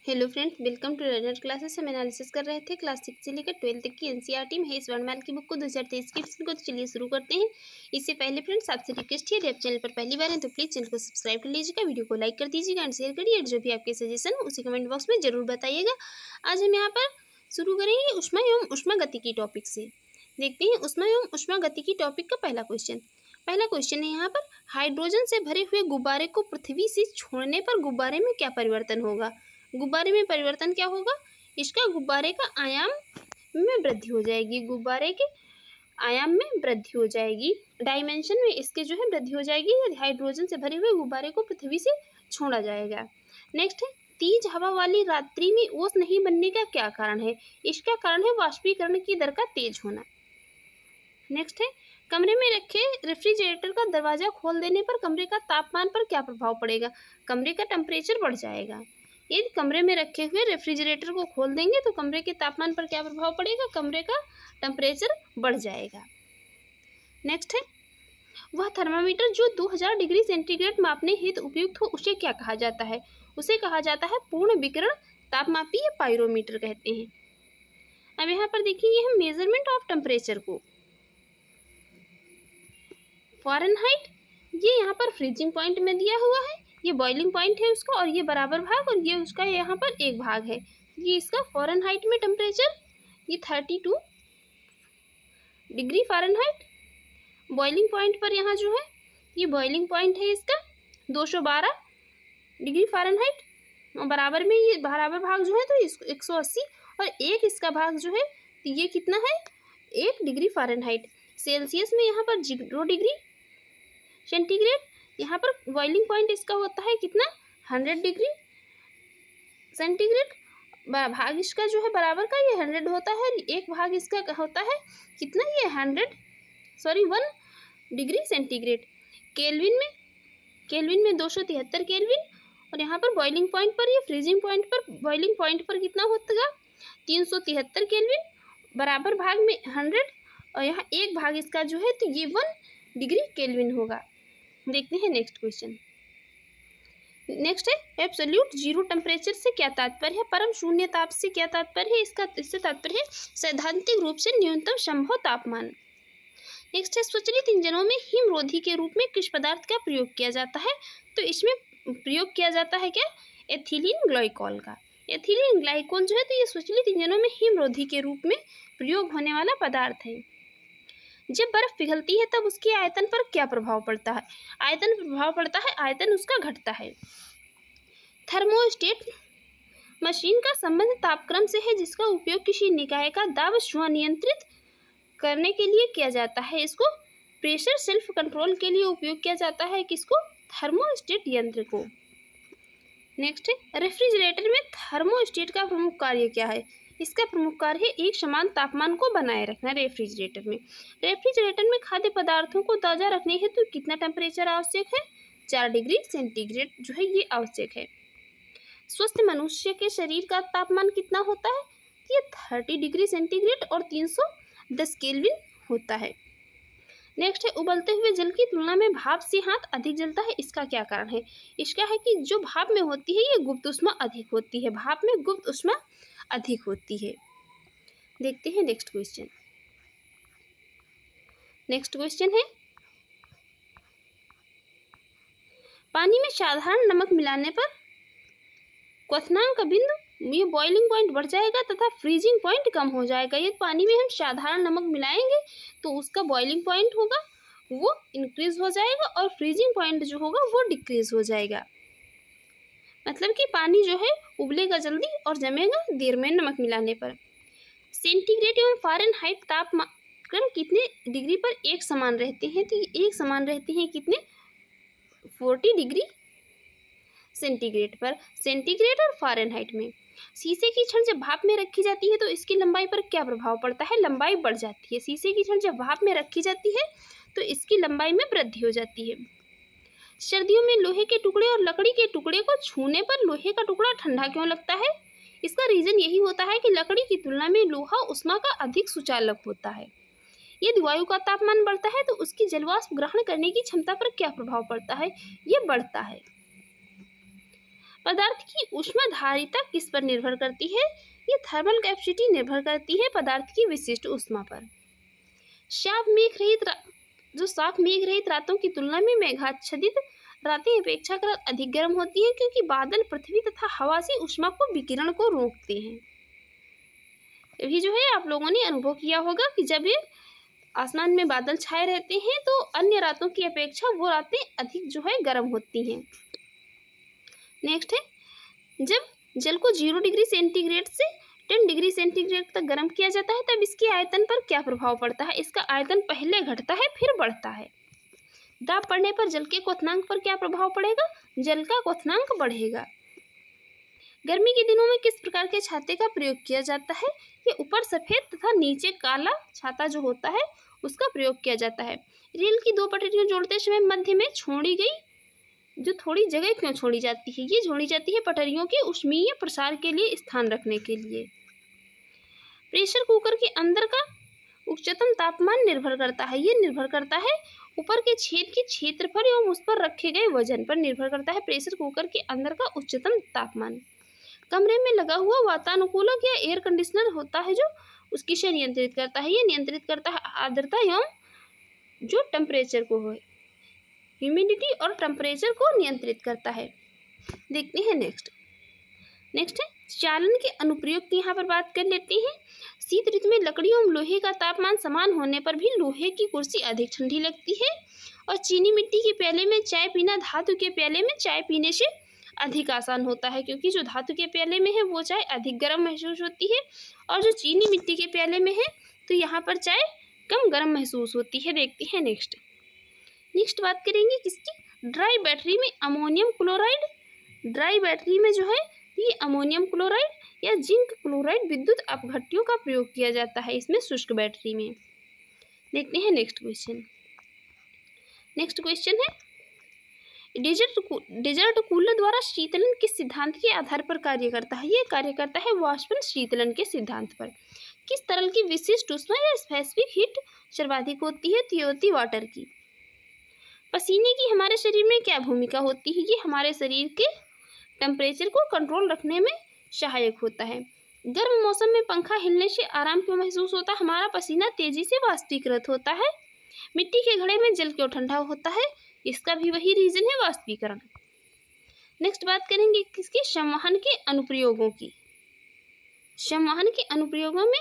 Hello friends, welcome to learner classes. हम analysis कर रहे थे क्लास 6 से लेकर 12 तक की एनसीईआरटी में इस वर्णमाला की बुक को 2023 की एडिशन को। तो चलिए शुरू करते हैं। इससे पहले फ्रेंड्स आपसे रिक्वेस्ट है, यदि आप चैनल पर पहली बार हैं तो प्लीज़ चैनल को सब्सक्राइब कर लीजिएगा, वीडियो को लाइक कर दीजिएगा एंड शेयर करिए। जो भी आपके सजेशन उसी कमेंट बॉक्स में जरूर बताइएगा। आज हम यहाँ पर शुरू करेंगे ऊष्मा एवं ऊष्मागतिकी टॉपिक से। देखते हैं ऊष्मा एवं ऊष्मागतिकी टॉपिक का पहला क्वेश्चन है यहाँ पर, हाइड्रोजन से भरे हुए गुब्बारे को पृथ्वी से छोड़ने पर गुब्बारे में क्या परिवर्तन होगा। गुब्बारे में परिवर्तन क्या होगा, इसका गुब्बारे का आयाम में वृद्धि हो जाएगी। गुब्बारे के आयाम में वृद्धि हो जाएगी, डायमेंशन में इसके जो है वृद्धि हो जाएगी। हाइड्रोजन से भरे हुए गुब्बारे को पृथ्वी से छोड़ा जाएगा। नेक्स्ट है, तेज हवा वाली रात्रि में ओस नहीं बनने का क्या कारण है। इसका कारण है वाष्पीकरण की दर का तेज होना। नेक्स्ट है, कमरे में रखे रेफ्रिजरेटर का दरवाजा खोल देने पर कमरे का तापमान पर क्या प्रभाव पड़ेगा। कमरे का टेम्परेचर बढ़ जाएगा। यदि कमरे में रखे हुए रेफ्रिजरेटर को खोल देंगे तो कमरे के तापमान पर क्या प्रभाव पड़ेगा, कमरे का टेम्परेचर बढ़ जाएगा। नेक्स्ट है, वह थर्मामीटर जो 2000 डिग्री सेंटीग्रेड मापने हेतु उपयुक्त हो उसे क्या कहा जाता है। उसे कहा जाता है पूर्ण विकिरण तापमापी या पाइरोमीटर कहते हैं। अब यहाँ पर देखेंगे हम मेजरमेंट ऑफ टेम्परेचर को। फ़ारेनहाइट ये यहाँ पर फ्रीजिंग पॉइंट में दिया हुआ है, ये बॉइलिंग पॉइंट है उसका, और ये बराबर भाग और ये उसका यहाँ पर एक भाग है। ये इसका फ़ारेनहाइट में टेम्परेचर ये 32 डिग्री फ़ारेनहाइट। बॉइलिंग पॉइंट पर यहाँ जो है ये बॉइलिंग पॉइंट है इसका 212 डिग्री फ़ारेनहाइट, और बराबर में ये बराबर भाग जो है तो 180, और एक इसका भाग जो है तो ये कितना है 1 डिग्री फ़ारेनहाइट। सेल्सियस में यहाँ पर 0 डिग्री सेंटीग्रेड। यहाँ पर बॉइलिंग पॉइंट इसका होता है कितना 100 डिग्री सेंटीग्रेड। भाग इसका जो है बराबर का ये 100 होता है, एक भाग इसका होता है कितना ये 1 डिग्री सेंटीग्रेड। केल्विन में 273 केल्विन, और यहाँ पर बॉइलिंग पॉइंट पर ये फ्रीजिंग पॉइंट पर बॉइलिंग पॉइंट पर कितना होगा 373 केल्विन, बराबर भाग में 100, और यहाँ एक भाग इसका जो है तो ये 1 डिग्री केल्विन होगा। देखते हैं नेक्स्ट क्वेश्चन। नेक्स्ट है, एब्सोल्यूट जीरो टेम्परेचर से क्या तात्पर्य है। परम शून्य ताप से क्या तात्पर्य है, इससे तात्पर्य है सैद्धांतिक रूप से न्यूनतम संभव तापमान। नेक्स्ट है, स्वचालित इंजनों में हिमरोधी के रूप में किस पदार्थ का प्रयोग किया जाता है। तो इसमें प्रयोग किया जाता है क्या, एथिलीन ग्लाइकोल का। एथिलीन ग्लाइकोल जो है तो ये स्वचालित इंजनों में हिमरोधी के रूप में प्रयोग होने वाला पदार्थ है। जब बर्फ पिघलती है तब उसके आयतन पर क्या प्रभाव पड़ता है। आयतन पर प्रभाव पड़ता है, आयतन उसका घटता है। थर्मोस्टेट मशीन का संबंध तापक्रम से है जिसका उपयोग किसी निकाय का दाब स्वनियंत्रित करने के लिए किया जाता है। इसको प्रेशर सेल्फ कंट्रोल के लिए उपयोग किया जाता है, किसको, थर्मोस्टेट यंत्र को। नेक्स्ट है, रेफ्रिजरेटर में थर्मोस्टेट का प्रमुख कार्य क्या है। इसका प्रमुख कार्य है एक समान तापमान को बनाए रखना। रेफ्रिजरेटर में खाद्य पदार्थों को ताज़ा रखने हेतु कितना टेम्परेचर आवश्यक है, 4 डिग्री सेंटीग्रेड जो है ये आवश्यक है। स्वस्थ मनुष्य के शरीर का तापमान कितना होता है, ये 30 डिग्री सेंटीग्रेड और 310 केल्विन होता है। नेक्स्ट है, उबलते हुए जल की तुलना में भाप से हाथ अधिक जलता है, इसका क्या कारण है। इसका है कि जो भाप में होती है ये गुप्त ऊष्मा अधिक होती है, भाप में गुप्त ऊष्मा अधिक होती है। देखते हैं नेक्स्ट क्वेश्चन। नेक्स्ट क्वेश्चन है, पानी में साधारण नमक मिलाने पर क्वथनांक बिंदु ये बॉइलिंग पॉइंट बढ़ जाएगा तथा फ्रीजिंग पॉइंट कम हो जाएगा। ये पानी में हम साधारण नमक मिलाएंगे तो उसका बॉइलिंग पॉइंट होगा वो इंक्रीज हो जाएगा और फ्रीजिंग पॉइंट जो होगा वो डिक्रीज हो जाएगा। मतलब कि पानी जो है उबलेगा जल्दी और जमेगा देर में नमक मिलाने पर। सेंटीग्रेड एवं फ़ारेनहाइट तापमान कितने डिग्री पर एक समान रहते हैं, तो ये एक समान रहते हैं कितने 40 डिग्री सेंटीग्रेड पर, सेंटीग्रेड और फ़ारेनहाइट में। शीशे की छड़ जब भाप में रखी जाती है तो इसकी लंबाई पर क्या प्रभाव पड़ता है, लंबाई बढ़ जाती है। शीशे की छड़ जब भाप में रखी जाती है तो इसकी लंबाई में वृद्धि हो जाती है। सर्दियों में लोहे के टुकड़े और लकड़ी के टुकड़े को छूने पर लोहे का टुकड़ा ठंडा क्यों लगता है। इसका रीजन यही होता है कि लकड़ी की तुलना में लोहा ऊष्मा का अधिक सुचालक होता है। यदि वायु का तापमान बढ़ता है तो उसकी जलवाष्प ग्रहण करने की क्षमता पर क्या प्रभाव पड़ता है, ये बढ़ता है। पदार्थ की ऊष्माधारिता किस पर निर्भर करती है? ये थर्मल कैपेसिटी निर्भर करती है पदार्थ की विशिष्ट ऊष्मा पर। शाप मेघ रहित रातों की तुलना में मेघाच्छादित रातें अपेक्षाकृत अधिक गर्म होती हैं, क्योंकि बादल पृथ्वी तथा हवा से ऊष्मा को विकिरण को रोकते हैं। अभी जो है आप लोगों ने अनुभव किया होगा कि जब ये आसमान में बादल छाए रहते हैं तो अन्य रातों की अपेक्षा वो रातें अधिक जो है गर्म होती हैं। नेक्स्ट है, जब जल को 0 डिग्री सेंटीग्रेड से 10 डिग्री सेंटीग्रेड तक गर्म किया जाता है तब इसके आयतन पर क्या प्रभाव पड़ता है? इसका आयतन पहले घटता है फिर बढ़ता है। दाब पड़ने पर जल के क्वथनांक पर क्या प्रभाव पड़ेगा? जल का क्वथनांक बढ़ेगा। गर्मी के दिनों में किस प्रकार के छाते का प्रयोग किया जाता है? ये ऊपर सफेद तथा नीचे काला छाता जो होता है उसका प्रयोग किया जाता है। रेल की 2 पटरियां जोड़ते समय मध्य में छोड़ी गई जो थोड़ी जगह क्यों छोड़ी जाती है? ये छोड़ी जाती है पटरियों के ऊष्मीय प्रसार के लिए, स्थान रखने के लिए। प्रेशर कुकर के अंदर का उच्चतम तापमान निर्भर करता है, ये निर्भर करता है ऊपर के छेद के क्षेत्रफल एवं उस पर रखे गए वजन पर निर्भर करता है प्रेशर कुकर के अंदर का उच्चतम तापमान। कमरे में लगा हुआ वातानुकूलक या एयर कंडीशनर होता है जो उसकी से नियंत्रित करता है। ये नियंत्रित करता है आर्द्रता एवं जो टेम्परेचर को है, ह्यूमिडिटी और टेम्परेचर को नियंत्रित करता है। देखते हैं नेक्स्ट है चालन के अनुप्रयोग की यहाँ पर बात कर लेते हैं। शीत ऋतु में लकड़ी एवं लोहे का तापमान समान होने पर भी लोहे की कुर्सी अधिक ठंडी लगती है और चीनी मिट्टी के प्याले में चाय पीना धातु के प्याले में चाय पीने से अधिक आसान होता है, क्योंकि जो धातु के प्याले में है वो चाय अधिक गर्म महसूस होती है और जो चीनी मिट्टी के प्याले में है तो यहाँ पर चाय कम गर्म महसूस होती है। देखते हैं नेक्स्ट बात करेंगे किसकी? ड्राई बैटरी में अमोनियम क्लोराइड। ड्राई बैटरी में जो है ये अमोनियम क्लोराइड या जिंक क्लोराइड विद्युत अपघट्यों का प्रयोग किया जाता है इसमें शुष्क बैटरी में। देखते हैं नेक्स्ट क्वेश्चन है डेजर्ट कूलर द्वारा शीतलन किस सिद्धांत के आधार पर कार्य करता है? ये कार्य करता है वाष्पन शीतलन के सिद्धांत पर। किस तरल की विशिष्ट ऊष्मा या स्पेसिफिक हीट सर्वाधिक होती है? तो ये होती वाटर की। पसीने की हमारे शरीर में क्या भूमिका होती है? ये हमारे शरीर के टेम्परेचर को कंट्रोल रखने में सहायक होता है। गर्म मौसम में पंखा हिलने से आराम क्यों महसूस होता है? हमारा पसीना तेजी से वाष्पीकृत होता है। मिट्टी के घड़े में जल क्यों ठंडा होता है? इसका भी वही रीजन है, वाष्पीकरण। नेक्स्ट बात करेंगे किसकी? संवहन के अनुप्रयोगों की। संवहन के अनुप्रयोगों में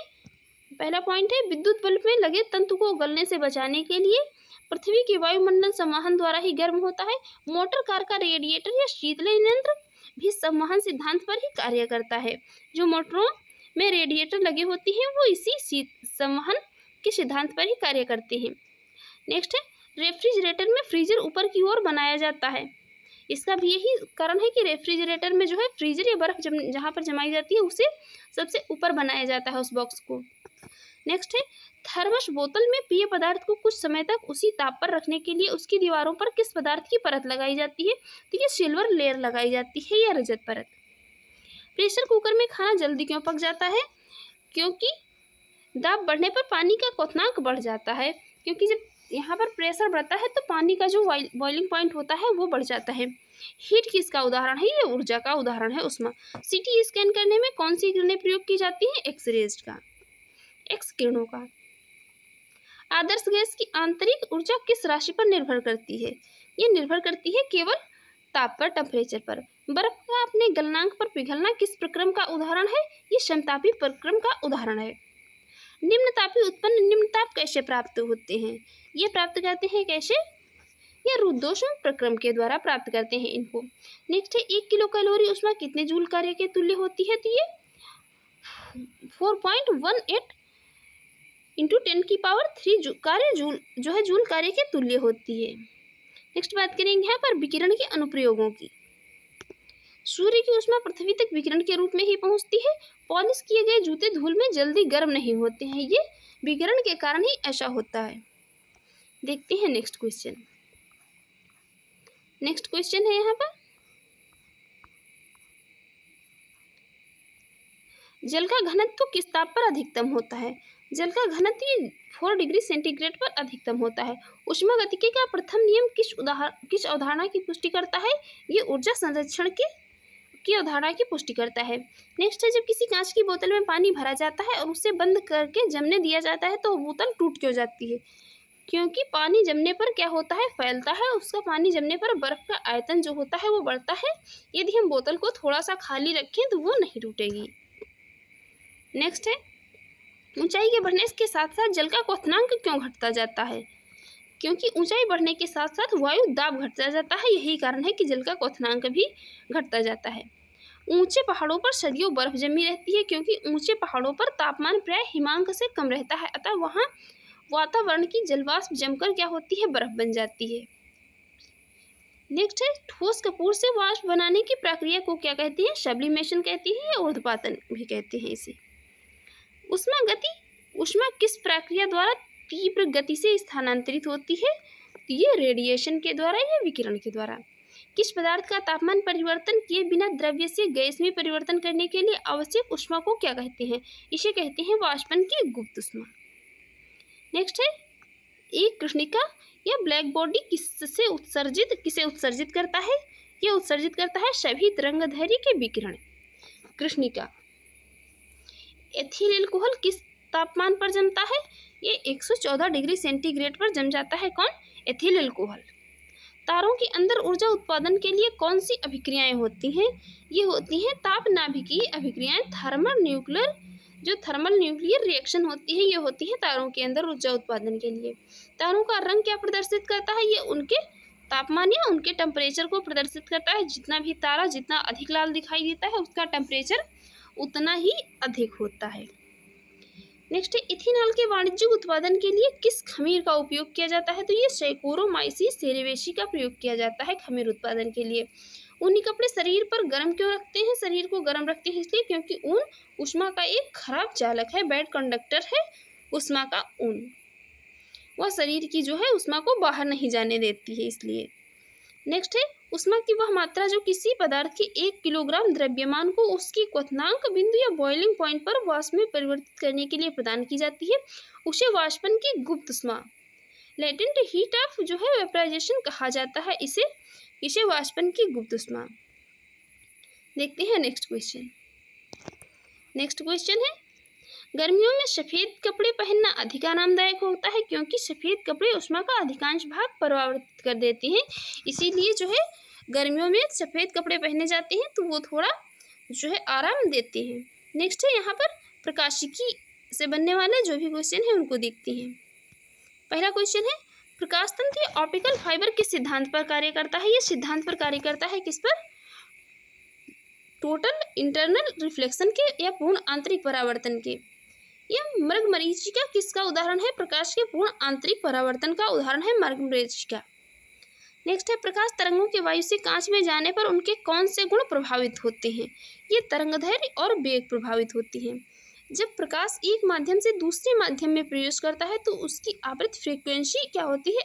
पहला पॉइंट है विद्युत बल्ब में लगे तंतु को गलने से बचाने के लिए पृथ्वी के वायुमंडल संवहन द्वारा ही गर्म होता है। मोटर कार का रेडिएटर या शीतलन यंत्र भी संवहन सिद्धांत पर ही कार्य करता है। जो मोटरों में रेडिएटर लगे होते हैं वो इसी संवहन के सिद्धांत पर ही कार्य करते हैं। नेक्स्ट है रेफ्रिजरेटर में फ्रीजर ऊपर की ओर बनाया जाता है। इसका भी यही कारण है कि रेफ्रिजरेटर में जो है फ्रीजर या बर्फ जहाँ पर जमाई जाती है उसे सबसे ऊपर बनाया जाता है उस बॉक्स को। नेक्स्ट है थर्मस बोतल में पेय पदार्थ को कुछ समय तक उसी ताप पर रखने के लिए उसकी दीवारों पर किस पदार्थ की परत लगाई जाती है? तो ये सिल्वर लेयर लगाई जाती है या रजत परत। प्रेशर कुकर में खाना जल्दी क्यों पक जाता है? क्योंकि दाब बढ़ने पर पानी का क्वथनांक बढ़ जाता है, क्योंकि जब यहाँ पर प्रेशर बढ़ता है तो पानी का जो बॉइलिंग पॉइंट होता है वो बढ़ जाता है। हीट किसका उदाहरण है? ये ऊर्जा का उदाहरण है उष्मा। सीटी स्कैन करने में कौन सी किरणें प्रयोग की जाती हैं? एक्स किरणों का। आदर्श गैस की आंतरिक ऊर्जा किस राशि पर निर्भर करती है? ये निर्भर करती है केवल ताप पर, टेम्परेचर पर। बर्फ का अपने गलनांक पर पिघलना किस प्रक्रम का उदाहरण है? ये समतापी प्रक्रम का उदाहरण है। निम्न तापी उत्पन्न निम्न ताप कैसे प्राप्त होते हैं? ये प्राप्त करते हैं कैसे? या रुद्धोष्म प्रक्रम के द्वारा प्राप्त करते हैं इनको। नेक्स्ट है 1 किलो कैलोरी ऊष्मा कितने जूल कार्य के तुल्य होती है? तो ये 4.18 इंटू 10⁻³ कार्य जूल जो है जूल कार्य के तुल्य होती है। नेक्स्ट बात करेंगे यहाँ पर विकिरण के अनुप्रयोगों की। सूर्य की ऊष्मा पृथ्वी तक विकिरण के रूप में ही पहुंचती है। पॉलिश किए गए जूते धूल में जल्दी गर्म नहीं होते हैं, ये विकिरण के कारण ही ऐसा होता है। देखते हैं नेक्स्ट क्वेश्चन है यहाँ पर जल का घनत्व किस ताप पर अधिकतम होता है? जल का घनत्व 4 डिग्री सेंटीग्रेड पर अधिकतम होता है। ऊष्मागतिकी का प्रथम नियम किस अवधारणा की पुष्टि करता है? ये ऊर्जा संरक्षण की अवधारणा की पुष्टि करता है। नेक्स्ट है, जब किसी कांच की बोतल में पानी भरा जाता है और उसे बंद करके जमने दिया जाता है तो वो बोतल टूट क्यों जाती है? क्योंकि पानी जमने पर क्या होता है, फैलता है। उसका पानी जमने पर बर्फ का आयतन जो होता है वो बढ़ता है। यदि हम बोतल को थोड़ा सा खाली रखें तो वो नहीं टूटेगी। नेक्स्ट है, ऊंचाई के बढ़ने के साथ साथ जल का क्वथनांक क्यों घटता जाता है? क्योंकि ऊंचाई बढ़ने के साथ साथ वायु दाब घटता जाता है। यही कारण है कि जल का क्वथनांक भी घटता जाता है। ऊंचे पहाड़ों पर सदियों बर्फ जमी रहती है क्योंकि ऊंचे पहाड़ों पर तापमान प्राय हिमांक से कम रहता है, अतः वहाँ वातावरण की जलवाष्प जमकर क्या होती है, बर्फ बन जाती है। नेक्स्ट है, ठोस कपूर से वाष्प बनाने की प्रक्रिया को क्या कहते हैं? सब्लिमेशन कहती है या ऊर्ध्वपातन भी कहते हैं इसे। उष्मा गति, उष्मा किस प्रक्रिया द्वारा तीव्र गति से स्थानांतरित होती है? ये रेडिएशन के द्वारा या विकिरण के द्वारा। किस पदार्थ का तापमान परिवर्तन किए बिना द्रव्य से गैस में परिवर्तन करने के लिए आवश्यक उष्मा को क्या कहते हैं? इसे कहते हैं वाष्पन की गुप्त उष्मा। नेक्स्ट है, एक कृष्णिका या ब्लैक बॉडी किसे उत्सर्जित करता है? ये उत्सर्जित करता है सभी तरंगदैर्घ्य के विकिरण। कृष्णिका। एथिल एल्कोहल किस तापमान पर जमता है? ये 114 डिग्री सेंटीग्रेड पर जम जाता है। कौन? Ethyl alcohol. तारों के अंदर ऊर्जा उत्पादन के लिए कौन सी अभिक्रियाएं होती हैं? ये होती हैं ताप नाभिकीय अभिक्रियाएं। थर्मल न्यूक्लियर रिएक्शन होती है, ये होती है तारों के अंदर ऊर्जा उत्पादन के लिए। तारों का रंग क्या प्रदर्शित करता है? ये उनके तापमान या उनके टेम्परेचर को प्रदर्शित करता है। जितना भी तारा जितना अधिक लाल दिखाई देता है उसका टेम्परेचर उतना ही अधिक होता है। नेक्स्ट है, इथेनॉल के वाणिज्यिक उत्पादन के लिए किस खमीर का उपयोग किया जाता है? तो ये सैकोरोमाइसिस सेरेवेसी का प्रयोग किया जाता है खमीर उत्पादन के लिए। ऊनी कपड़े शरीर पर गर्म क्यों रखते हैं? शरीर को गर्म रखते हैं इसलिए क्योंकि ऊन ऊष्मा का एक खराब चालक है, बैड कंडक्टर है ऊष्मा का ऊन। वह शरीर की जो है ऊष्मा को बाहर नहीं जाने देती है इसलिए। नेक्स्ट है, ऊष्मा की वह मात्रा जो किसी पदार्थ के 1 किलोग्राम द्रव्यमान को उसकी क्वथनांक बिंदु या बॉइलिंग पॉइंट पर वाष्प में परिवर्तित करने के लिए प्रदान की जाती है, उसे वाष्पन की गुप्त ऊष्मा, लेटेंट हीट ऑफ जो है वेपराइजेशन कहा जाता है। इसे वाष्पन की गुप्त ऊष्मा। देखते हैं नेक्स्ट क्वेश्चन। नेक्स्ट क्वेश्चन है, गर्मियों में सफेद कपड़े पहनना अधिक आरामदायक होता है क्योंकि सफेद कपड़े ऊष्मा का अधिकांश भाग परावर्तित कर देते हैं। इसीलिए जो है गर्मियों में सफेद कपड़े पहने जाते हैं तो वो थोड़ा जो है आराम देते हैं। नेक्स्ट है, यहाँ पर प्रकाशिकी से बनने वाले जो भी क्वेश्चन है उनको देखते हैं। पहला क्वेश्चन है, प्रकाश तंत्र ऑप्टिकल फाइबर किस सिद्धांत पर कार्य करता है? ये सिद्धांत पर कार्य करता है किस पर? टोटल इंटरनल रिफ्लेक्शन के या पूर्ण आंतरिक परावर्तन के। यह मृगमरीचिका किसका उदाहरण है? प्रकाश के पूर्ण आंतरिक परावर्तन का उदाहरण है मृगमरीचिका। नेक्स्ट है, प्रकाश तरंगों के वायु से कांच में जाने पर उनके कौन से गुण प्रभावित होते हैं? ये तरंगदैर्घ्य और वेग प्रभावित होती हैं। जब प्रकाश एक माध्यम से दूसरे माध्यम में प्रवेश करता है तो उसकी आवृत्ति फ्रीक्वेंसी क्या होती है?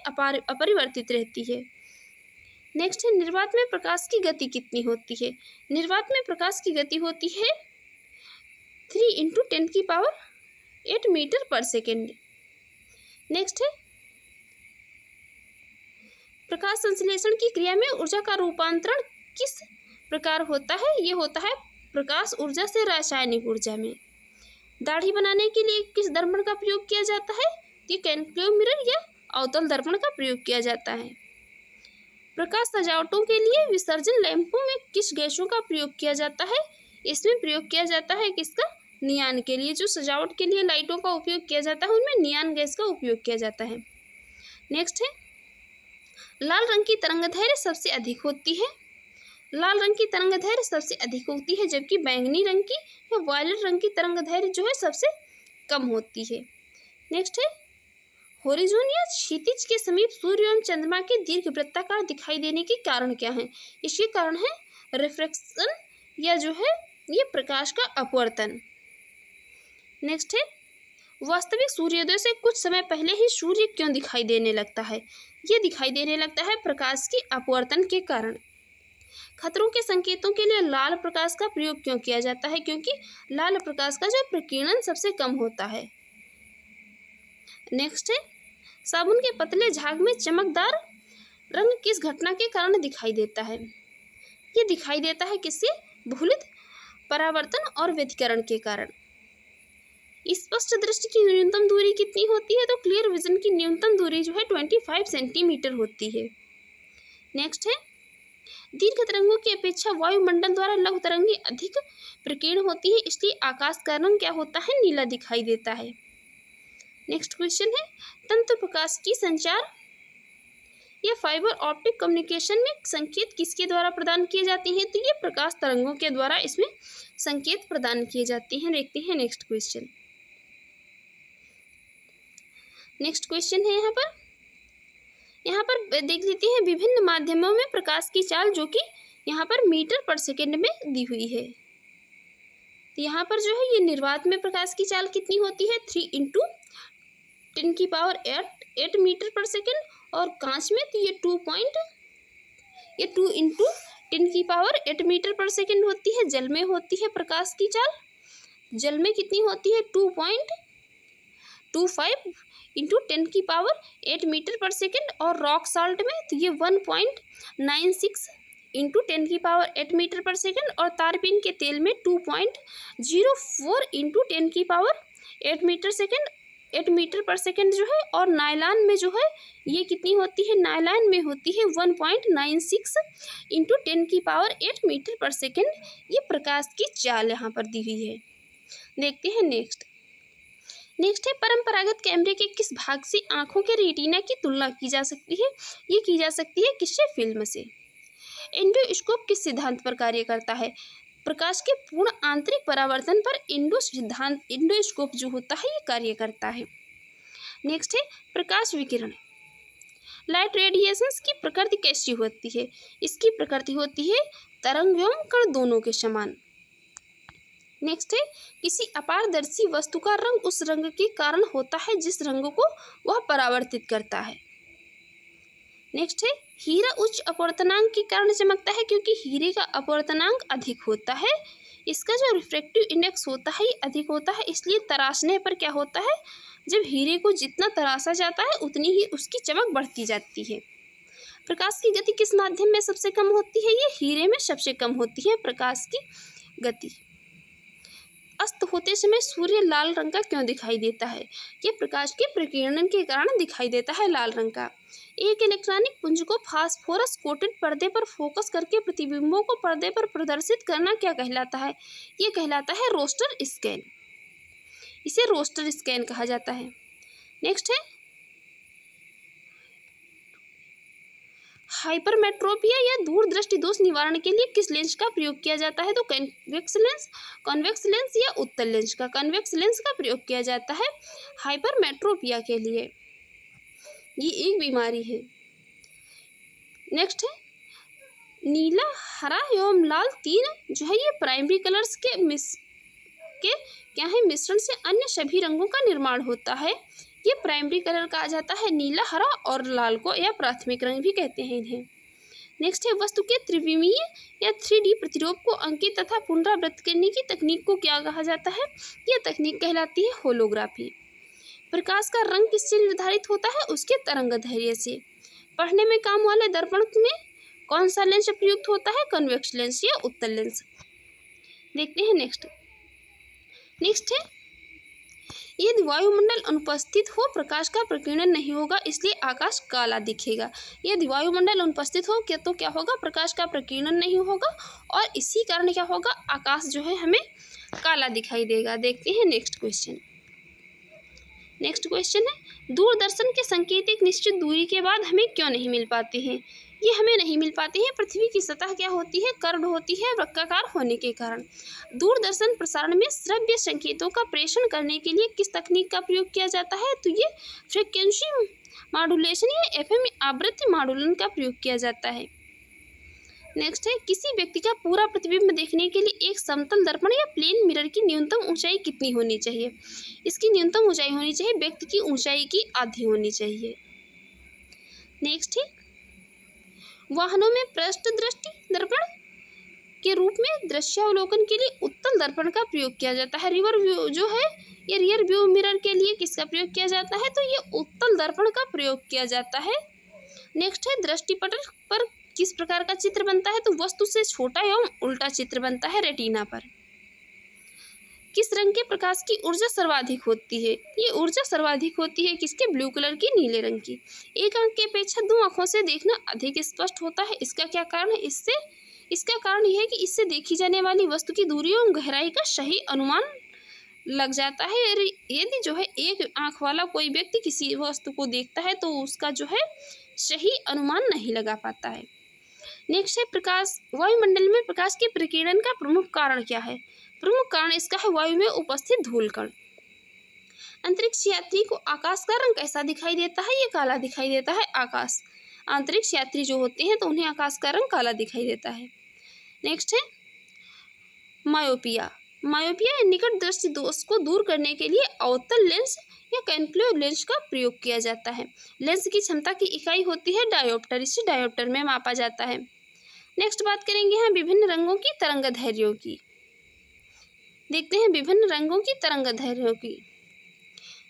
अपरिवर्तित रहती है। नेक्स्ट है, निर्वात में प्रकाश की गति कितनी होती है? निर्वात में प्रकाश की गति होती है 3 × 10⁸ मीटर पर सेकेंड। नेक्स्ट है, प्रकाश संश्लेषण की क्रिया में ऊर्जा का रूपांतरण किस प्रकार होता है? ये होता है प्रकाश ऊर्जा से रासायनिक ऊर्जा में। दाढ़ी बनाने के लिए किस दर्पण का प्रयोग किया जाता है? ये कॉन्केव मिरर या अवतल दर्पण का प्रयोग किया जाता है। प्रकाश सजावटों के लिए विसर्जन लैंपों में किस गैसों का प्रयोग किया जाता है? इसमें प्रयोग किया जाता है किसका? नियान के लिए। जो सजावट के लिए लाइटों का उपयोग किया जाता है उनमें नियान गैस का उपयोग किया जाता है। नेक्स्ट है, लाल रंग की तरंगदैर्घ्य सबसे अधिक होती है। लाल रंग की तरंगदैर्घ्य सबसे अधिक होती है जबकि बैंगनी रंग की या वायलेट रंग की तरंगदैर्घ्य जो है सबसे कम होती है। नेक्स्ट है, होरिजोन या क्षितिज के समीप सूर्य एवं चंद्रमा के दीर्घ वृत्ताकार दिखाई देने के कारण क्या है? इसके कारण है रिफ्रैक्शन या जो है ये प्रकाश का अपवर्तन। नेक्स्ट है, वास्तविक सूर्योदय से कुछ समय पहले ही सूर्य क्यों दिखाई देने लगता है? ये दिखाई देने लगता है प्रकाश की अपवर्तन के कारण। खतरों के संकेतों के लिए लाल प्रकाश का प्रयोग क्यों किया जाता है? क्योंकि लाल प्रकाश का जो प्रकीर्णन सबसे कम होता है। नेक्स्ट है, साबुन के पतले झाग में चमकदार रंग किस घटना के कारण दिखाई देता है? ये दिखाई देता है किससे? बहुलित परावर्तन और व्यतिकरण के कारण। स्पष्ट दृष्टि की न्यूनतम दूरी कितनी होती है? तो क्लियर विजन की न्यूनतम दूरी जो है 25 सेंटीमीटर होती है। नेक्स्ट है, दीर्घ तरंगों की अपेक्षा वायुमंडल द्वारा लघु तरंगें अधिक प्रकीर्ण होती है, इसलिए आकाश का रंग क्या होता है? नीला दिखाई देता है। नेक्स्ट क्वेश्चन है, तंत्र प्रकाश की संचार या फाइबर ऑप्टिक कम्युनिकेशन में संकेत किसके द्वारा प्रदान किए जाते हैं? तो ये प्रकाश तरंगों के द्वारा इसमें संकेत प्रदान किए जाते हैं। देखते हैं नेक्स्ट क्वेश्चन। नेक्स्ट क्वेश्चन है यहाँ पर देख लेते हैं, विभिन्न माध्यमों में प्रकाश की चाल जो कि यहाँ पर मीटर पर सेकेंड में दी हुई है। तो यहाँ पर जो है ये निर्वात में प्रकाश की चाल कितनी होती है? 3 × 10⁸ मीटर पर सेकेंड, और कांच में तो ये 2 × 10⁸ मीटर पर सेकेंड होती है। जल में होती है प्रकाश की चाल, जल में कितनी होती है? 2.25 × 10⁸ मीटर पर सेकेंड, और रॉक साल्ट में तो ये 1.96 × 10⁸ मीटर पर सेकेंड, और तारपीन के तेल में 2.04 × 10⁸ मीटर पर सेकेंड जो है, और नायलॉन में जो है ये कितनी होती है? नायलॉन में होती है 1.96 × 10⁸ मीटर पर सेकेंड। ये प्रकाश की चाल यहाँ पर दी हुई है। देखते हैं नेक्स्ट है, परंपरागत कैमरे के किस भाग से आंखों के रेटिना की तुलना की जा सकती है? ये की जा सकती है किससे? फिल्म से। एंडोस्कोप किस सिद्धांत पर कार्य करता है? प्रकाश के पूर्ण आंतरिक परावर्तन पर एंडोस्कोप जो होता है ये कार्य करता है। नेक्स्ट है, प्रकाश विकिरण लाइट रेडिएशंस की प्रकृति कैसी होती है? इसकी प्रकृति होती है तरंग एवं कण दोनों के समान। नेक्स्ट है, किसी अपारदर्शी वस्तु का रंग उस रंग के कारण होता है जिस रंग को वह परावर्तित करता है। नेक्स्ट है, हीरा उच्च अपवर्तनांक के कारण चमकता है क्योंकि हीरे का अपवर्तनांक अधिक होता है। इसका जो रिफ्रैक्टिव इंडेक्स होता है ये अधिक होता है, इसलिए तराशने पर क्या होता है? जब हीरे को जितना तराशा जाता है उतनी ही उसकी चमक बढ़ती जाती है। प्रकाश की गति किस माध्यम में सबसे कम होती है? ये हीरे में सबसे कम होती है प्रकाश की गति। अस्त होते समय सूर्य लाल रंग का क्यों दिखाई देता है? ये प्रकाश के प्रकीर्णन के कारण दिखाई देता है लाल रंग का। एक इलेक्ट्रॉनिक पुंज को फास्फोरस कोटेड पर्दे पर फोकस करके प्रतिबिंबों को पर्दे पर प्रदर्शित करना क्या कहलाता है? ये कहलाता है रोस्टर स्कैन। इसे रोस्टर स्कैन कहा जाता है। नेक्स्ट है, हाइपरमेट्रोपिया या दूरदृष्टि दोष निवारण के लिए किस लेंस का प्रयोग किया जाता है? तो कॉन्वेक्स लेंस या उत्तल लेंस का? कॉन्वेक्स लेंस का प्रयोग किया जाता है हाइपरमेट्रोपिया के लिए। ये एक बीमारी है। नेक्स्ट है, नीला, हरा एवं लाल तीन जो है ये प्राइमरी कलर्स के क्या है? मिश्रण से अन्य सभी रंगों का निर्माण होता है। ये प्राइमरी कलर कहा जाता है नीला, हरा और लाल को, या प्राथमिक रंग भी कहते हैं इन्हें। नेक्स्ट है, वस्तु के त्रिविमीय या 3D प्रतिरूप को अंकित तथा पुनरावृत्त करने की तकनीक को क्या कहा जाता है? यह तकनीक कहलाती है होलोग्राफी। प्रकाश का रंग किससे निर्धारित होता है? उसके तरंगदैर्घ्य से। पढ़ने में काम वाले दर्पण में कौन सा लेंस प्रयुक्त होता है? कॉन्वेक्स लेंस या उत्तल लेंस। देखते हैं नेक्स्ट है, यदि वायुमंडल अनुपस्थित हो प्रकाश का प्रकीर्णन नहीं होगा, इसलिए आकाश काला दिखेगा। यदि वायुमंडल अनुपस्थित हो तो क्या होगा? प्रकाश का प्रकीर्णन नहीं होगा, और इसी कारण क्या होगा? आकाश जो है हमें काला दिखाई देगा। देखते हैं नेक्स्ट क्वेश्चन है, दूरदर्शन के संकेत एक निश्चित दूरी के बाद हमें क्यों नहीं मिल पाते हैं? ये हमें नहीं मिल पाते हैं पृथ्वी की सतह क्या होती है? कर्व होती है वृत्ताकार होने के कारण। दूरदर्शन प्रसारण में श्रव्य संकेतों का प्रेषण करने के लिए किस तकनीक का प्रयोग किया जाता है? तो ये फ्रीक्वेंसी मॉड्यूलेशन या FM आवृत्ति मॉड्यूलन का प्रयोग किया जाता है। नेक्स्ट है, किसी व्यक्ति का पूरा प्रतिबिंब देखने के लिए एक समतल दर्पण या प्लेन मिरर की न्यूनतम ऊंचाई कितनी होनी चाहिए? इसकी न्यूनतम ऊंचाई होनी चाहिए व्यक्ति की ऊंचाई की आधी होनी चाहिए। नेक्स्ट है, वाहनों में पृष्ठ दृष्टि दर्पण के रूप में दृश्यावलोकन के लिए उत्तल दर्पण का प्रयोग किया जाता है। रिवर व्यू जो है ये रियर व्यू मिरर के लिए किसका प्रयोग किया जाता है? तो ये उत्तल दर्पण का प्रयोग किया जाता है। नेक्स्ट है, दृष्टिपटल पर किस प्रकार का चित्र बनता है? तो वस्तु से छोटा एवं उल्टा चित्र बनता है रेटिना पर। किस रंग के प्रकाश की ऊर्जा सर्वाधिक होती है? ये ऊर्जा सर्वाधिक होती है किसके? ब्लू कलर की, नीले रंग की। एक आंख की अपेक्षा दो आंखों से देखना अधिक स्पष्ट होता है। इसका क्या कारण है? इसका कारण यह है कि इससे देखी जाने वाली वस्तु की दूरी एवं गहराई का सही अनुमान लग जाता है। यदि जो है एक आंख वाला कोई व्यक्ति किसी वस्तु को देखता है तो उसका जो है सही अनुमान नहीं लगा पाता है। नेक्स्ट है प्रकाश। वायुमंडल में प्रकाश के प्रकीर्णन का प्रमुख कारण क्या है? प्रमुख कारण इसका है वायु में उपस्थित धूलकण। अंतरिक्ष यात्री को आकाश का रंग कैसा दिखाई देता है? ये काला दिखाई देता है। आकाश, अंतरिक्ष यात्री जो होते हैं तो उन्हें आकाश का रंग काला दिखाई देता है। नेक्स्ट है मायोपिया। मायोपिया या निकट दृष्टि दोष को दूर करने के लिए अवतल लेंस या कॉन्केव लेंस का प्रयोग किया जाता है। लेंस की क्षमता की इकाई होती है डायोप्टर। इसे डायोप्टर में मापा जाता है। नेक्स्ट बात करेंगे यहाँ विभिन्न रंगों की तरंगदैर्घ्यों की। देखते हैं विभिन्न रंगों की तरंगदैर्घ्यों की।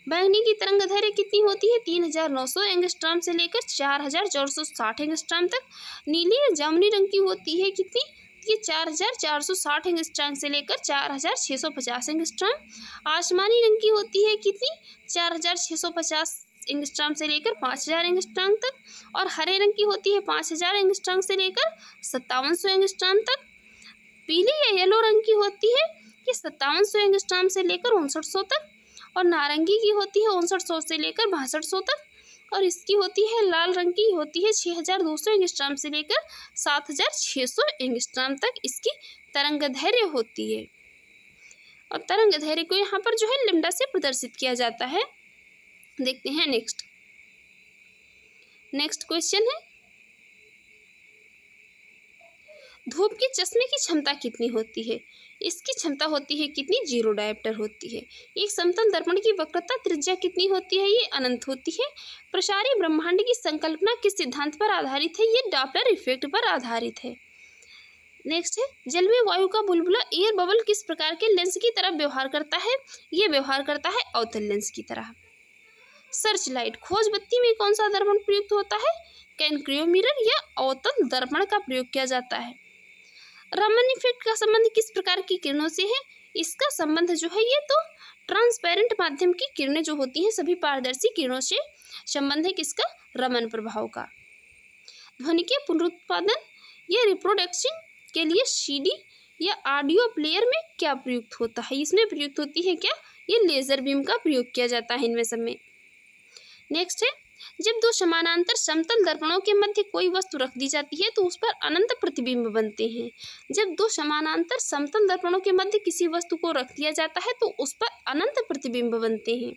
बैंगनी की तरंगदैर्घ्य कितनी होती है? 3900 एंगस्ट्रॉम से लेकर 4460 एंगस्ट्रॉम तक। नीली या जामुनी रंग की होती है कितनी? ये 4460 एंगस्ट्रॉम से लेकर 4650 एंगस्ट्रॉम। आसमानी रंग की होती है कितनी? 4650 एंगस्ट्रॉम से लेकर 5000 एंगस्ट्रॉम तक। और हरे रंग की होती है 5000 एंगस्ट्रॉम से लेकर 5700 एंगस्ट्रॉम तक। पीली या येलो रंग की होती है कि 5700 एंगस्ट्रॉम से लेकर 5900 तक। और नारंगी की होती है 5900 से लेकर 6200 तक। और इसकी होती है लाल रंग की होती है 6200 एंगस्ट्रॉम से लेकर 7600 एंगस्ट्रॉम तक इसकी तरंगदैर्घ्य होती है। और तरंगदैर्घ्य को यहाँ पर जो है लैम्डा से प्रदर्शित किया जाता है। देखते हैं नेक्स्ट क्वेश्चन है धूप के चश्मे की क्षमता कितनी होती है? इसकी क्षमता होती है कितनी? 0 डायोप्टर होती है। एक समतल दर्पण की वक्रता त्रिज्या कितनी होती है? ये अनंत होती है। प्रसारी ब्रह्मांड की संकल्पना किस सिद्धांत पर आधारित है? ये डॉपलर इफेक्ट पर आधारित है। नेक्स्ट है जल में वायु का बुलबुला एयर बबल किस प्रकार के लेंस की तरह व्यवहार करता है? ये व्यवहार करता है अवतल लेंस की तरह। सर्च लाइट खोज बत्ती में कौन सा दर्पण प्रयुक्त होता है? कॉन्केव मिरर या अवतल दर्पण का प्रयोग किया जाता है। रमन इफेक्ट का संबंध किस प्रकार की किरणों से है? इसका संबंध जो है ये तो ट्रांसपेरेंट माध्यम की किरणें जो होती हैं सभी पारदर्शी किरणों से संबंध है किसका? रमन प्रभाव का। ध्वनि के पुनरुत्पादन या रिप्रोडक्शन के लिए सीडी या ऑडियो प्लेयर में क्या प्रयुक्त होता है? इसमें प्रयुक्त होती है क्या? ये लेजर बीम का प्रयोग किया जाता है इनमें सब में। नेक्स्ट है जब दो समानांतर समतल दर्पणों के मध्य कोई वस्तु रख दी जाती है तो उस पर अनंत प्रतिबिंब बनते हैं। जब दो समानांतर समतल दर्पणों के मध्य किसी वस्तु को रख दिया जाता है तो उस पर अनंत प्रतिबिंब बनते हैं।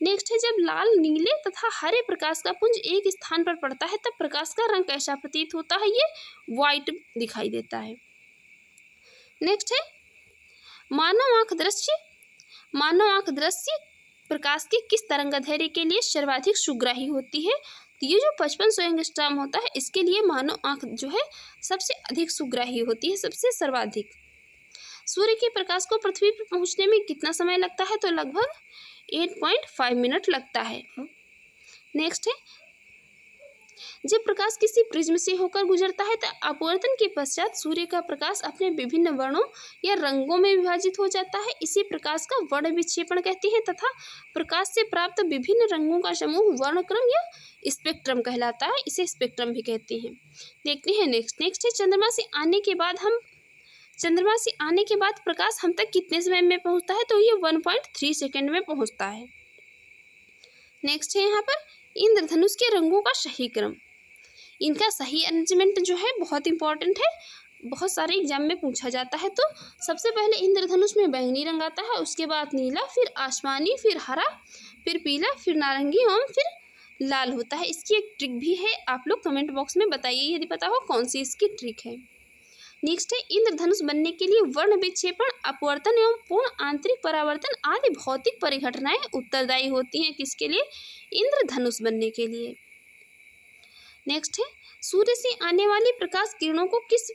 नेक्स्ट है जब लाल, नीले तथा हरे प्रकाश का पुंज एक स्थान पर पड़ता है तब प्रकाश का रंग कैसा प्रतीत होता है? ये व्हाइट दिखाई देता है। नेक्स्ट है मानव आंख दृश्य प्रकाश के किस तरंगदैर्घ्य के लिए सर्वाधिक सुग्राही होती है? तो ये जो 5500 एंगस्ट्रॉम होता है इसके लिए मानव आंख जो है सबसे अधिक सुग्राही होती है, सबसे सर्वाधिक। सूर्य के प्रकाश को पृथ्वी पर पहुंचने में कितना समय लगता है? तो लगभग 8.5 मिनट लगता है। नेक्स्ट है जब प्रकाश किसी प्रिज्म से होकर गुजरता है तो अपवर्तन के पश्चात सूर्य का प्रकाश अपने विभिन्न वर्णों या रंगों में विभाजित हो जाता है। इसी प्रकाश का वर्ण विक्षेपण कहते हैं तथा प्रकाश से प्राप्त विभिन्न रंगों का समूह वर्णक्रम या स्पेक्ट्रम कहलाता है। इसे स्पेक्ट्रम भी कहते हैं। देखते हैं नेक्स्ट है चंद्रमा से आने के बाद प्रकाश हम तक कितने समय में पहुंचता है? तो ये 1.3 सेकेंड में पहुंचता है। नेक्स्ट है यहाँ पर इंद्रधनुष के रंगों का सही क्रम। इनका सही अरेंजमेंट जो है बहुत इंपॉर्टेंट है, बहुत सारे एग्जाम में पूछा जाता है। तो सबसे पहले इंद्रधनुष में बैंगनी रंग आता है, उसके बाद नीला, फिर आसमानी, फिर हरा, फिर पीला, फिर नारंगी और फिर लाल होता है। इसकी एक ट्रिक भी है, आप लोग कमेंट बॉक्स में बताइए यदि पता हो कौन सी इसकी ट्रिक है। नेक्स्ट है इंद्रधनुष बनने के लिए वर्ण विक्षेपण, अपवर्तन एवं पूर्ण आंतरिक परावर्तन आदि भौतिक परिघटनाएं उत्तरदायी होती हैं किसके लिए? इंद्रधनुष बनने के लिए। नेक्स्ट है सूर्य से आने वाली प्रकाश किरणों को किस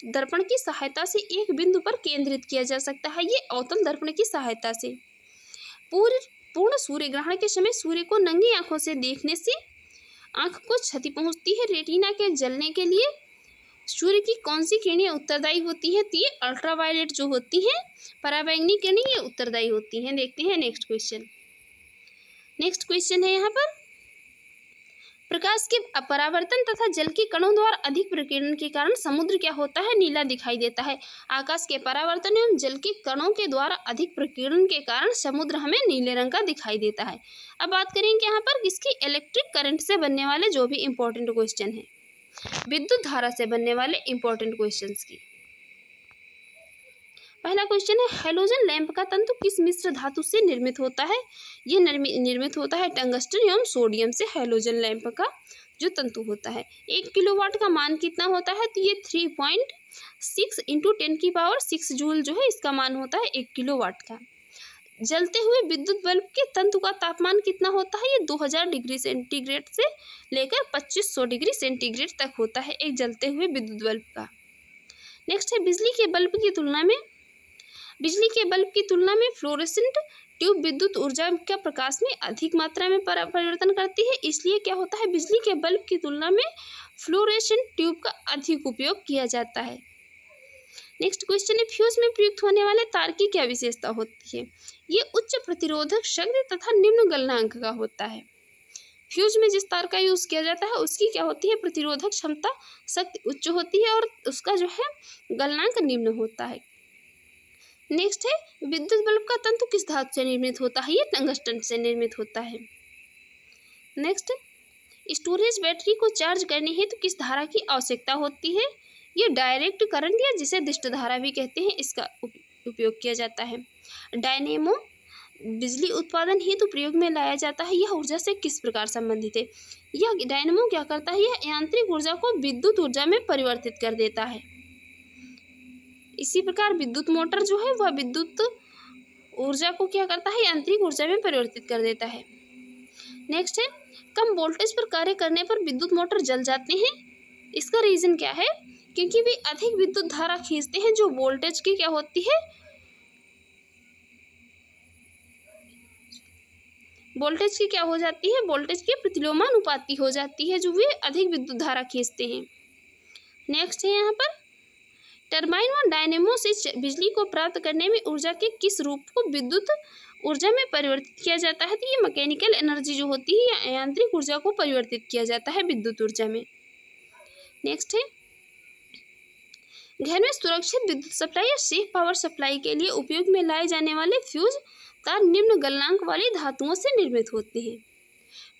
दर्पण की सहायता से एक बिंदु पर केंद्रित किया जा सकता है? ये अवतल दर्पण की सहायता से। पूर्ण सूर्य ग्रहण के समय सूर्य को नंगी आंखों से देखने से आंख को क्षति पहुंचती है। रेटिना के जलने के लिए सूर्य की कौन सी किरणें उत्तरदायी होती हैं? तो ये अल्ट्रावायलेट जो होती हैं, पराबैंगनी किरणें, ये उत्तरदायी होती हैं। देखते हैं नेक्स्ट क्वेश्चन। नेक्स्ट क्वेश्चन है यहाँ पर, प्रकाश के अपरावर्तन तथा जल के कणों द्वारा अधिक प्रकीर्णन के कारण समुद्र क्या होता है? नीला दिखाई देता है। आकाश के परावर्तन एवं जल के कणों के द्वारा अधिक प्रकीर्णन के कारण समुद्र हमें नीले रंग का दिखाई देता है। अब बात करेंगे यहाँ पर किसकी? इलेक्ट्रिक करंट से बनने वाले जो भी इंपॉर्टेंट क्वेश्चन है, विद्युत धारा से बनने वाले इंपॉर्टेंट क्वेश्चन की। पहला क्वेश्चन है, हैलोजन लैंप का तंतु किस मिश्र धातु से निर्मित होता है? ये निर्मित होता है टंगस्टन एवं सोडियम से। हैलोजन लैंप का जो तंतु होता है, 1 किलोवाट का मान कितना होता है? तो ये 3.6 × 10⁶ जूल जो है इसका मान होता है 1 किलोवाट का। जलते हुए विद्युत बल्ब के तंतु का तापमान कितना होता है? ये 2000 डिग्री सेंटीग्रेड से लेकर 2500 डिग्री सेंटीग्रेड तक होता है एक जलते हुए विद्युत बल्ब का। नेक्स्ट है, बिजली के बल्ब की तुलना में फ्लोरेसेंट ट्यूब विद्युत ऊर्जा का प्रकाश में अधिक मात्रा में परिवर्तन करती है, इसलिए क्या होता है? बिजली के बल्ब की तुलना में फ्लोरेसेंट ट्यूब का अधिक उपयोग किया जाता है। नेक्स्ट क्वेश्चन है, फ्यूज में प्रयुक्त होने वाले तार की क्या विशेषता होती है? ये उच्च प्रतिरोधक शक्ति तथा निम्न गलनांक का होता है। फ्यूज में जिस तार का यूज किया जाता है उसकी क्या होती है? प्रतिरोधक क्षमता शक्ति उच्च होती है और उसका जो है गलनांक निम्न होता है। नेक्स्ट है, विद्युत बल्ब का तंतु किस धातु से निर्मित होता है? ये टंगस्टन से निर्मित होता है। नेक्स्ट, स्टोरेज बैटरी को चार्ज करने हेतु किस धारा की आवश्यकता होती है? ये डायरेक्ट करंट या जिसे दिष्ट धारा भी कहते हैं इसका उपयोग किया जाता है। डायनेमो बिजली उत्पादन हेतु प्रयोग में लाया जाता है, यह ऊर्जा से किस प्रकार संबंधित है? यह डायनेमो क्या करता है? यह यांत्रिक ऊर्जा को विद्युत ऊर्जा में परिवर्तित कर देता है। इसी प्रकार विद्युत मोटर जो है वह विद्युत ऊर्जा को क्या करता है? यांत्रिक ऊर्जा में परिवर्तित कर देता है। नेक्स्ट है, कम वोल्टेज पर कार्य करने पर विद्युत मोटर जल जाते हैं, इसका रीजन क्या है? क्योंकि वे अधिक विद्युत धारा खींचते हैं जो वोल्टेज की क्या होती है? वोल्टेज की क्या हो जाती है? वोल्टेज की प्रतिलोमानुपाती हो जाती है जो वे अधिक विद्युत धारा खींचते हैं। नेक्स्ट है यहाँ पर, टरबाइन व डायनेमो से बिजली को प्राप्त करने में ऊर्जा के किस रूप को विद्युत ऊर्जा में परिवर्तित किया जाता है? तो ये मैकेनिकल एनर्जी जो होती है या यांत्रिक ऊर्जा को परिवर्तित किया जाता है विद्युत ऊर्जा में। नेक्स्ट है, घर में सुरक्षित विद्युत सप्लाई या सेफ पावर सप्लाई के लिए उपयोग में लाए जाने वाले फ्यूज तार निम्न गलनांक वाली धातुओं से निर्मित होते हैं।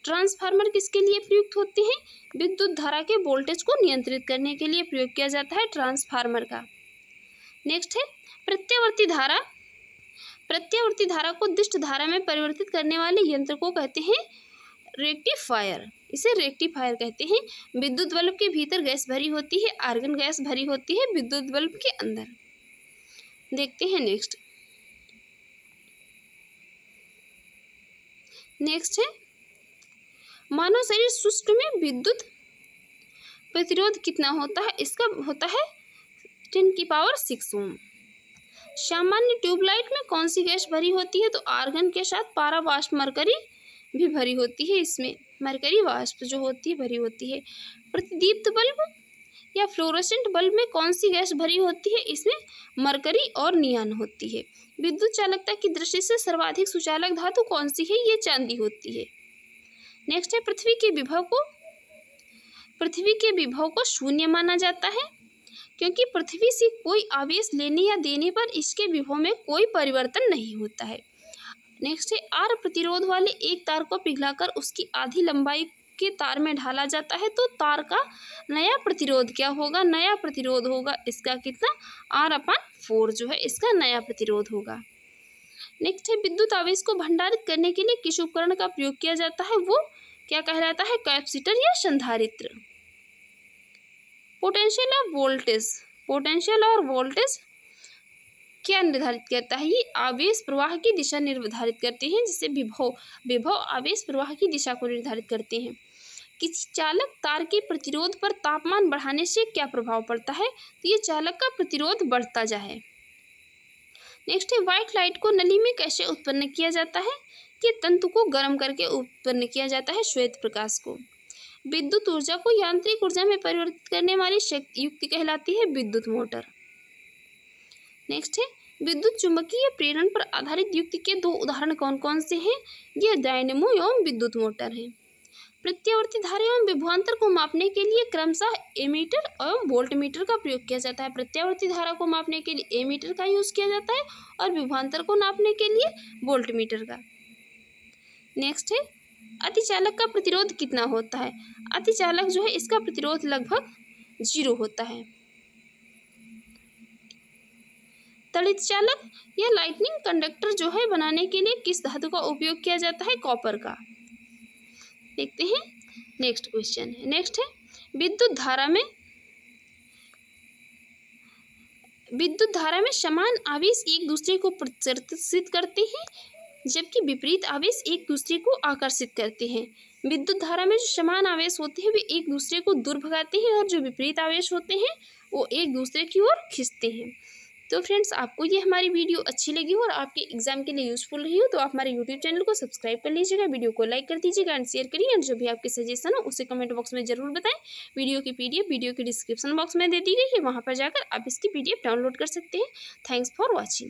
ट्रांसफार्मर किसके लिए प्रयुक्त होते हैं? विद्युत धारा के वोल्टेज को नियंत्रित करने के लिए प्रयोग किया जाता है ट्रांसफार्मर का। नेक्स्ट है, प्रत्यावर्ती धारा को दिष्ट धारा में परिवर्तित करने वाले यंत्र को कहते हैं रेक्टिफायर, इसे रेक्टिफायर कहते हैं। विद्युत बल्ब के भीतर गैस भरी होती है, आर्गन गैस भरी होती है विद्युत बल्ब के अंदर। देखते हैं नेक्स्ट है, मानव शरीर सुष्ट में विद्युत प्रतिरोध कितना होता है? इसका होता है 10⁶ ओम। सामान्य ट्यूबलाइट में कौन सी गैस भरी होती है? तो आर्गन के साथ पारावाष्प मरकरी भी भरी होती है, इसमें मरकरी वाष्प जो होती है भरी होती है। प्रतिदीप्त बल्ब या फ्लोरोसेंट बल्ब में कौन सी गैस भरी होती है? इसमें मरकरी और नियान होती है। विद्युत चालकता की दृष्टि से सर्वाधिक सुचालक धातु कौन सी है? ये चांदी होती है। नेक्स्ट है, पृथ्वी के विभव को शून्य माना जाता है क्योंकि पृथ्वी से कोई आवेश लेने या देने पर इसके विभव में कोई परिवर्तन नहीं होता है। नेक्स्ट है, आर प्रतिरोध वाले एक तार को पिघलाकर उसकी आधी लंबाई के तार में ढाला जाता है तो तार का नया प्रतिरोध क्या होगा? नया प्रतिरोध होगा इसका कितना? R/4 जो है इसका नया प्रतिरोध होगा। नेक्स्ट है, विद्युत आवेश को भंडारित करने के लिए किस उपकरण का प्रयोग किया जाता है? वो क्या कहलाता है? कैपेसिटर या संधारित्र। पोटेंशियल और वोल्टेज क्या निर्धारित करता है? ये आवेश प्रवाह की दिशा निर्धारित करते हैं, जिससे विभव आवेश प्रवाह की दिशा को निर्धारित करते हैं। किसी चालक तार के प्रतिरोध पर तापमान बढ़ाने से क्या प्रभाव पड़ता है? तो ये चालक का प्रतिरोध बढ़ता जाए। नेक्स्ट है, व्हाइट लाइट को नली में कैसे उत्पन्न किया जाता है? ये तंतु को गर्म करके उत्पन्न किया जाता है, श्वेत प्रकाश को। विद्युत ऊर्जा को यांत्रिक ऊर्जा में परिवर्तित करने वाली शक्ति युक्ति कहलाती है विद्युत मोटर। नेक्स्ट है विद्युत चुंबकीय प्रेरण पर आधारित युक्ति के दो उदाहरण कौन कौन से हैं? ये डायनेमो एवं विद्युत मोटर है। प्रत्यावर्ती धारा एवं विभवांतर को मापने के लिए क्रमशः एमीटर एवं वोल्टमीटर का प्रयोग किया जाता है। प्रत्यावर्ती धारा को मापने के लिए एमीटर का यूज किया जाता है और विभवांतर को नापने के लिए वोल्टमीटर का। नेक्स्ट है अतिचालक का प्रतिरोध कितना होता है? अतिचालक जो है इसका प्रतिरोध लगभग 0 होता है। तड़ित चालक या लाइटनिंग कंडक्टर जो है बनाने के लिए किस धातु का उपयोग किया जाता है? कॉपर का। देखते हैं नेक्स्ट क्वेश्चन है। नेक्स्ट है विद्युत धारा में समान आवेश एक दूसरे को प्रतिकर्षित करते हैं जबकि विपरीत आवेश एक दूसरे को आकर्षित करते हैं। विद्युत धारा में जो समान आवेश होते हैं वे एक दूसरे को दूर भगाते हैं और जो विपरीत आवेश होते हैं वो एक दूसरे की ओर खींचते हैं। तो फ्रेंड्स आपको ये हमारी वीडियो अच्छी लगी हो और आपके एग्जाम के लिए यूजफुल रही हो तो आप हमारे यूट्यूब चैनल को सब्सक्राइब कर लीजिएगा, वीडियो को लाइक कर दीजिएगा एंड शेयर करिए एंड जो भी आपके सजेशन हो उसे कमेंट बॉक्स में जरूर बताएं। वीडियो की पीडीएफ वीडियो के डिस्क्रिप्शन बॉक्स में दे दी गई है, वहाँ पर जाकर आप इसकी पीडीएफ डाउनलोड कर सकते हैं। Thanks for watching.